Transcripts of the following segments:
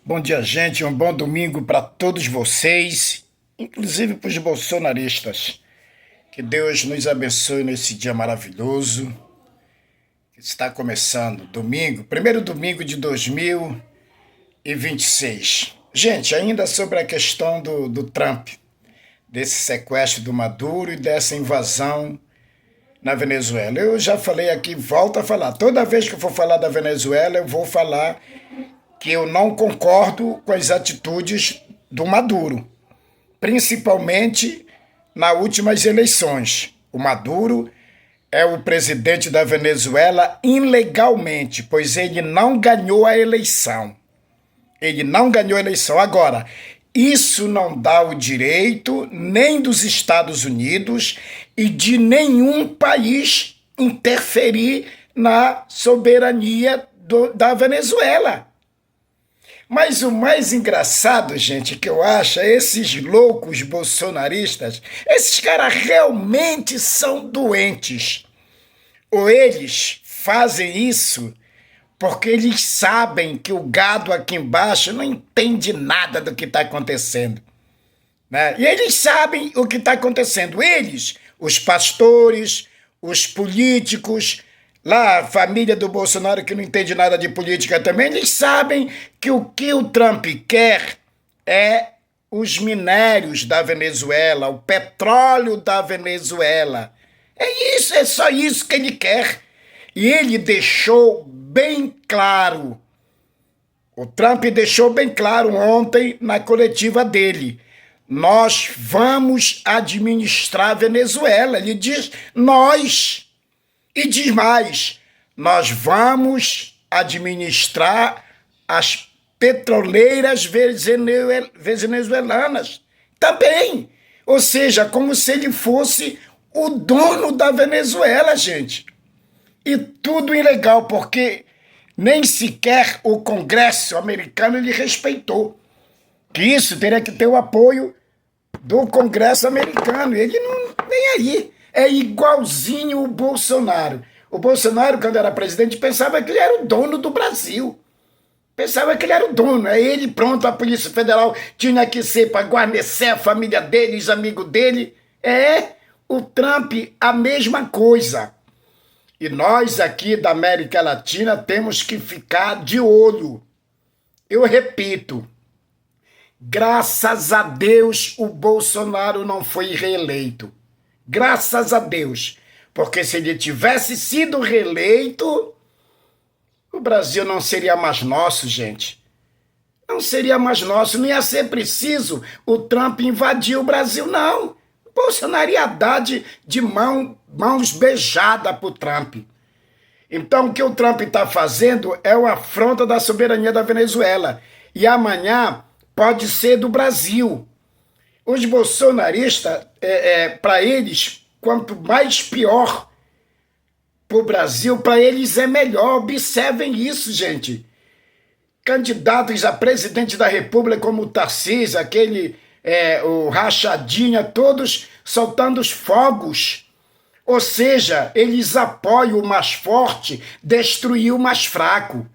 Bom dia, gente. Um bom domingo para todos vocês, inclusive para os bolsonaristas. Que Deus nos abençoe nesse dia maravilhoso que está começando. Domingo, primeiro domingo de 2026. Gente, ainda sobre a questão do Trump, desse sequestro do Maduro e dessa invasão na Venezuela. Eu já falei aqui, volto a falar. Toda vez que eu for falar da Venezuela, eu vou falar que eu não concordo com as atitudes do Maduro, principalmente nas últimas eleições. O Maduro é o presidente da Venezuela ilegalmente, pois ele não ganhou a eleição. Ele não ganhou a eleição. Agora, isso não dá o direito nem dos Estados Unidos e de nenhum país interferir na soberania da Venezuela. Mas o mais engraçado, gente, que eu acho, é esses loucos bolsonaristas, esses caras realmente são doentes. Ou eles fazem isso porque eles sabem que o gado aqui embaixo não entende nada do que está acontecendo, né? E eles sabem o que está acontecendo. Eles, os pastores, os políticos, lá a família do Bolsonaro que não entende nada de política também, eles sabem que o Trump quer é os minérios da Venezuela, o petróleo da Venezuela. É isso, é só isso que ele quer. E ele deixou bem claro, o Trump deixou bem claro ontem na coletiva dele: nós vamos administrar a Venezuela. Ele diz nós. E diz mais: nós vamos administrar as petroleiras venezuelanas também. Ou seja, como se ele fosse o dono da Venezuela, gente. E tudo ilegal, porque nem sequer o Congresso americano ele respeitou. Que isso teria que ter o apoio do Congresso americano. Ele não vem aí. É igualzinho o Bolsonaro. O Bolsonaro, quando era presidente, pensava que ele era o dono do Brasil. Pensava que ele era o dono. É ele, pronto, a Polícia Federal tinha que ser para guarnecer a família dele, os amigos dele. É, o Trump, a mesma coisa. E nós aqui da América Latina temos que ficar de olho. Eu repito, graças a Deus o Bolsonaro não foi reeleito. Graças a Deus. Porque se ele tivesse sido reeleito, o Brasil não seria mais nosso, gente. Não seria mais nosso. Não ia ser preciso o Trump invadir o Brasil, não. O Bolsonaro ia dar de mãos beijadas para o Trump. Então, o que o Trump está fazendo é uma afronta da soberania da Venezuela. E amanhã pode ser do Brasil. Os bolsonaristas, para eles, quanto mais pior para o Brasil, para eles é melhor. Observem isso, gente. Candidatos a presidente da República, como o Tarcísio, o Rachadinha, todos soltando os fogos. Ou seja, eles apoiam o mais forte destruir o mais fraco.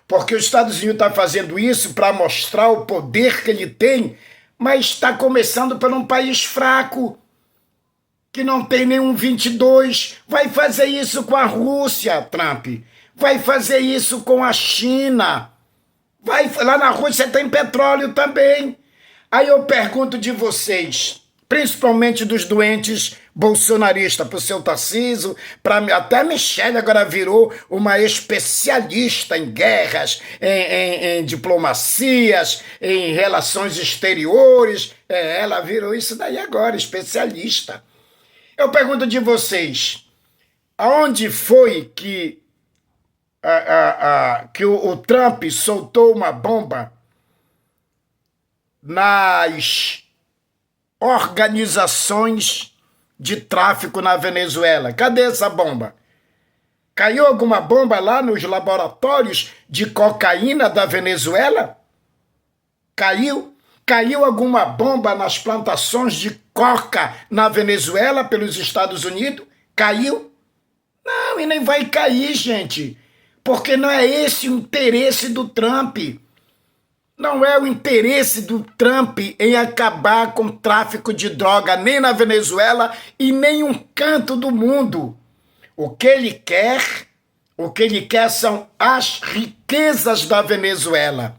Porque os Estados Unidos está fazendo isso para mostrar o poder que ele tem, mas está começando por um país fraco, que não tem nenhum 22. Vai fazer isso com a Rússia, Trump. Vai fazer isso com a China. Lá na Rússia tem petróleo também. Aí eu pergunto de vocês, principalmente dos doentes bolsonaristas, para o seu Tarcísio, até a Michelle agora virou uma especialista em guerras, em diplomacias, em relações exteriores. Ela virou isso daí agora, especialista. Eu pergunto de vocês, aonde foi que o Trump soltou uma bomba nas organizações de tráfico na Venezuela? Cadê essa bomba? Caiu alguma bomba lá nos laboratórios de cocaína da Venezuela? Caiu? Caiu alguma bomba nas plantações de coca na Venezuela pelos Estados Unidos? Caiu? Não, e nem vai cair, gente. Porque não é esse o interesse do Trump. Não é o interesse do Trump em acabar com o tráfico de droga nem na Venezuela e nem em um canto do mundo. O que ele quer são as riquezas da Venezuela.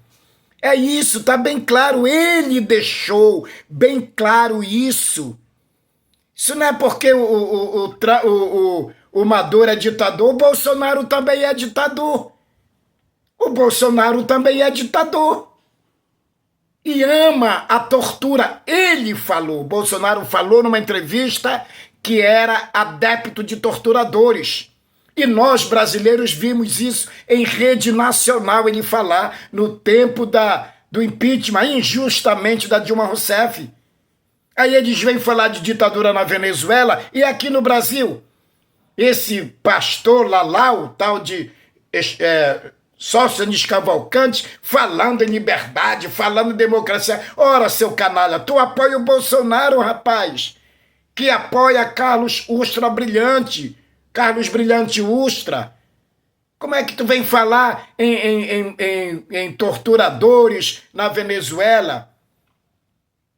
É isso, tá bem claro. Ele deixou bem claro isso. Isso não é porque o Maduro é ditador, o Bolsonaro também é ditador. O Bolsonaro também é ditador. E ama a tortura. Ele falou, Bolsonaro falou numa entrevista que era adepto de torturadores. E nós, brasileiros, vimos isso em rede nacional, ele falar no tempo do impeachment, injustamente, da Dilma Rousseff. Aí eles vêm falar de ditadura na Venezuela e aqui no Brasil. Esse pastor Lalau, tal de Sóstenes Cavalcante, falando em liberdade, falando em democracia. Ora, seu canalha, tu apoia o Bolsonaro, rapaz, que apoia Carlos Brilhante Ustra. Como é que tu vem falar em torturadores na Venezuela,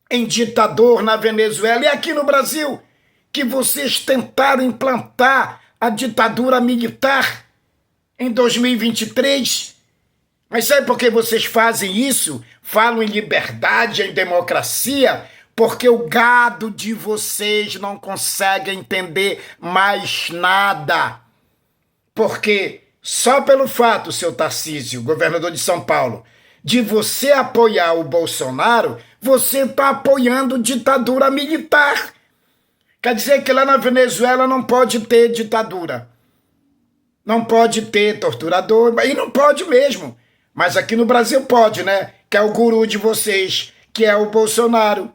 em ditador na Venezuela e aqui no Brasil, que vocês tentaram implantar a ditadura militar em 2023? Mas sabe por que vocês fazem isso? Falam em liberdade, em democracia? Porque o gado de vocês não consegue entender mais nada. Porque só pelo fato, seu Tarcísio, governador de São Paulo, de você apoiar o Bolsonaro, você está apoiando ditadura militar. Quer dizer que lá na Venezuela não pode ter ditadura. Não pode ter torturador, e não pode mesmo. Mas aqui no Brasil pode, né? Que é o guru de vocês, que é o Bolsonaro.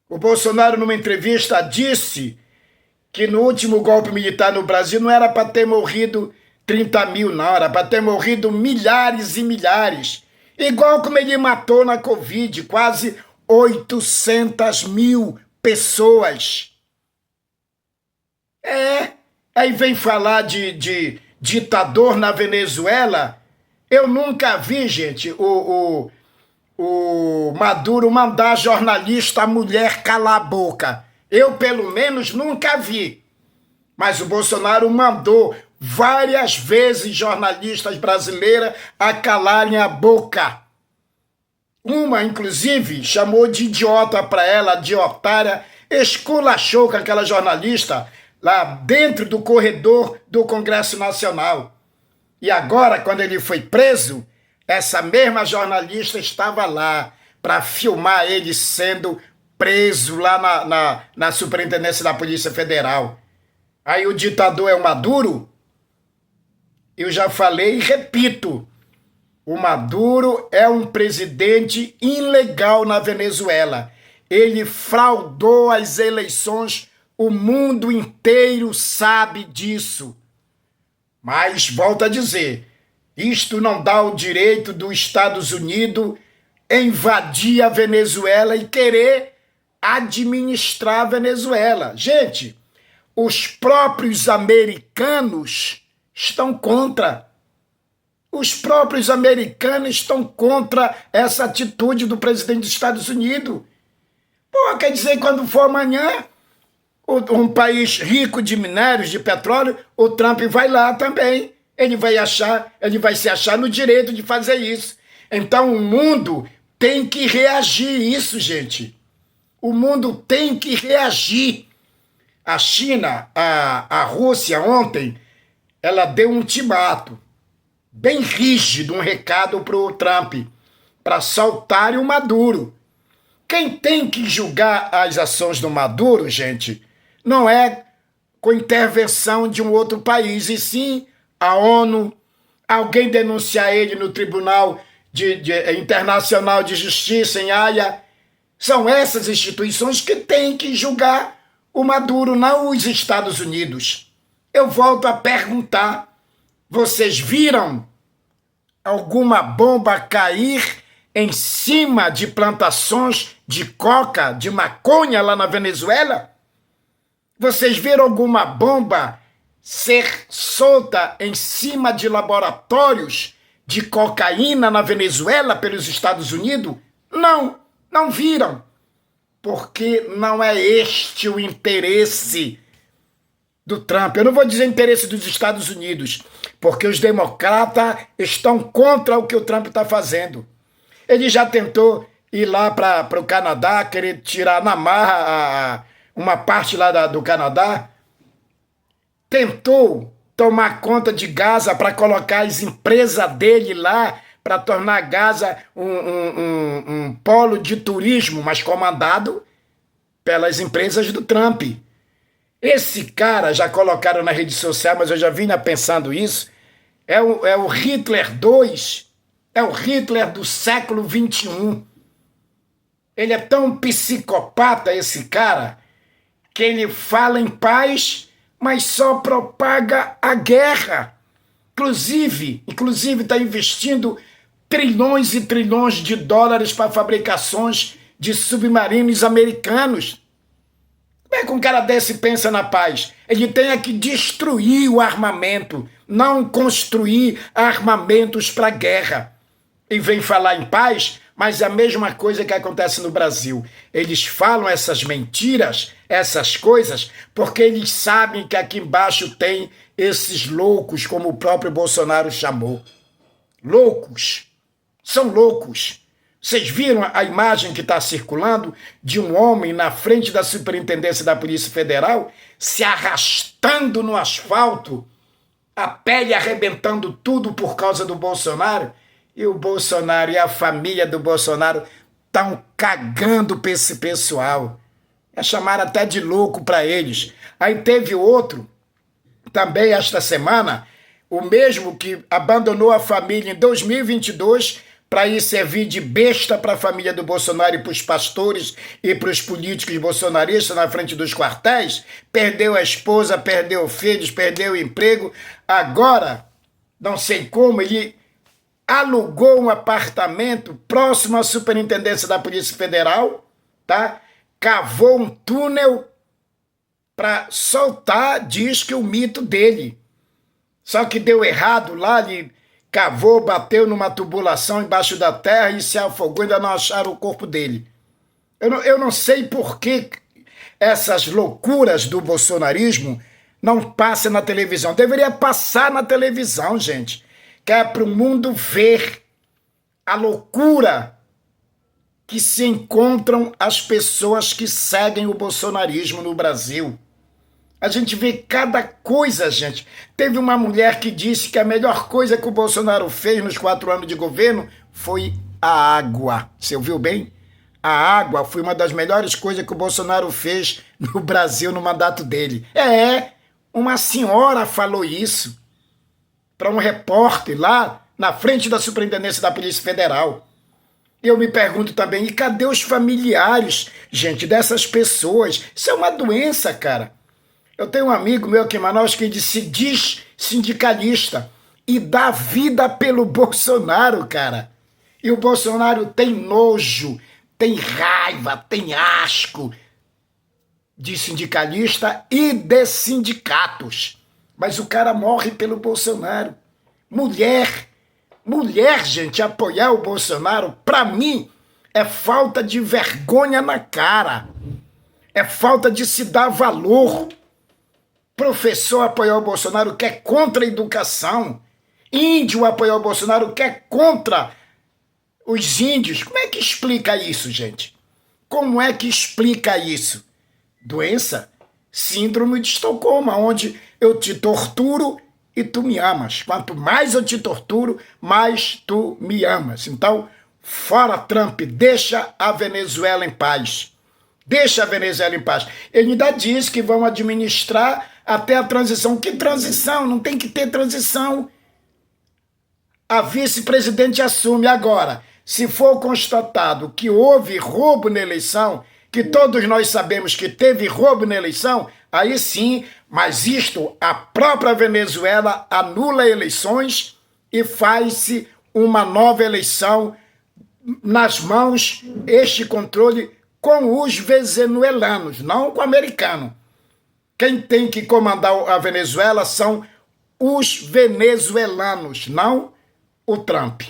O Bolsonaro, numa entrevista, disse que no último golpe militar no Brasil não era para ter morrido 30 mil, não. Era para ter morrido milhares e milhares. Igual como ele matou na Covid, quase 800 mil pessoas. Aí vem falar de ditador na Venezuela. Eu nunca vi, gente, o Maduro mandar jornalista mulher calar a boca. Eu, pelo menos, nunca vi. Mas o Bolsonaro mandou várias vezes jornalistas brasileiras a calarem a boca. Uma, inclusive, chamou de idiota para ela, de otária, esculachou com aquela jornalista lá dentro do corredor do Congresso Nacional. E agora, quando ele foi preso, essa mesma jornalista estava lá para filmar ele sendo preso lá na Superintendência da Polícia Federal. Aí o ditador é o Maduro? Eu já falei e repito, o Maduro é um presidente ilegal na Venezuela. Ele fraudou as eleições, o mundo inteiro sabe disso. Mas, volto a dizer, isto não dá o direito dos Estados Unidos invadir a Venezuela e querer administrar a Venezuela. Gente, os próprios americanos estão contra. Os próprios americanos estão contra essa atitude do presidente dos Estados Unidos. Pô, quer dizer, quando for amanhã, um país rico de minérios, de petróleo, o Trump vai lá também. Ele vai se achar no direito de fazer isso. Então o mundo tem que reagir isso, gente. O mundo tem que reagir. A China, a Rússia ontem, ela deu um ultimato bem rígido, um recado para o Trump, para soltar o Maduro. Quem tem que julgar as ações do Maduro, gente, não é com intervenção de um outro país, e sim a ONU, alguém denunciar ele no Tribunal Internacional de Justiça em Haia. São essas instituições que têm que julgar o Maduro, não os Estados Unidos. Eu volto a perguntar, vocês viram alguma bomba cair em cima de plantações de coca, de maconha lá na Venezuela? Vocês viram alguma bomba ser solta em cima de laboratórios de cocaína na Venezuela pelos Estados Unidos? Não, não viram. Porque não é este o interesse do Trump. Eu não vou dizer interesse dos Estados Unidos, porque os democratas estão contra o que o Trump está fazendo. Ele já tentou ir lá para o Canadá, querer tirar na marra uma parte lá do Canadá. Tentou tomar conta de Gaza para colocar as empresas dele lá, para tornar Gaza um polo de turismo, mas comandado pelas empresas do Trump. Esse cara, já colocaram na rede social, mas eu já vinha pensando isso, é o Hitler 2, é o Hitler do século XXI. Ele é tão psicopata, esse cara, que ele fala em paz, mas só propaga a guerra. Inclusive está investindo trilhões e trilhões de dólares para fabricações de submarinos americanos. Como é que um cara desse pensa na paz? Ele tem que destruir o armamento, não construir armamentos para guerra. E vem falar em paz, mas é a mesma coisa que acontece no Brasil. Eles falam essas mentiras, essas coisas, porque eles sabem que aqui embaixo tem esses loucos, como o próprio Bolsonaro chamou. Loucos. São loucos. Vocês viram a imagem que está circulando de um homem na frente da Superintendência da Polícia Federal se arrastando no asfalto, a pele arrebentando tudo por causa do Bolsonaro? E o Bolsonaro e a família do Bolsonaro estão cagando para esse pessoal. Chamaram até de louco para eles. Aí teve outro, também esta semana, o mesmo que abandonou a família em 2022 para ir servir de besta para a família do Bolsonaro e para os pastores e para os políticos bolsonaristas na frente dos quartéis, perdeu a esposa, perdeu filhos, perdeu o emprego. Agora, não sei como, ele alugou um apartamento próximo à Superintendência da Polícia Federal, tá? Cavou um túnel para soltar, diz que o mito dele. Só que deu errado lá, ele cavou, bateu numa tubulação embaixo da terra e se afogou, ainda não acharam o corpo dele. Eu não sei por que essas loucuras do bolsonarismo não passam na televisão. Deveria passar na televisão, gente, que é para o mundo ver a loucura que se encontram as pessoas que seguem o bolsonarismo no Brasil. A gente vê cada coisa, gente. Teve uma mulher que disse que a melhor coisa que o Bolsonaro fez nos 4 anos de governo foi a água. Você ouviu bem? A água foi uma das melhores coisas que o Bolsonaro fez no Brasil no mandato dele. Uma senhora falou isso para um repórter lá na frente da Superintendência da Polícia Federal. Eu me pergunto também, e cadê os familiares, gente, dessas pessoas? Isso é uma doença, cara. Eu tenho um amigo meu aqui em Manaus que se diz sindicalista e dá vida pelo Bolsonaro, cara. E o Bolsonaro tem nojo, tem raiva, tem asco de sindicalista e de sindicatos. Mas o cara morre pelo Bolsonaro. Mulher, gente, apoiar o Bolsonaro, para mim, é falta de vergonha na cara. É falta de se dar valor. Professor apoiar o Bolsonaro que é contra a educação. Índio apoiar o Bolsonaro que é contra os índios. Como é que explica isso, gente? Como é que explica isso? Doença? Síndrome de Estocolmo, onde eu te torturo e tu me amas. Quanto mais eu te torturo, mais tu me amas. Então, fora Trump, deixa a Venezuela em paz. Deixa a Venezuela em paz. Ele ainda diz que vão administrar até a transição. Que transição? Não tem que ter transição. A vice-presidente assume agora. Se for constatado que houve roubo na eleição, que todos nós sabemos que teve roubo na eleição, aí sim, mas isto, a própria Venezuela anula eleições e faz-se uma nova eleição nas mãos, este controle com os venezuelanos, não com o americano. Quem tem que comandar a Venezuela são os venezuelanos, não o Trump.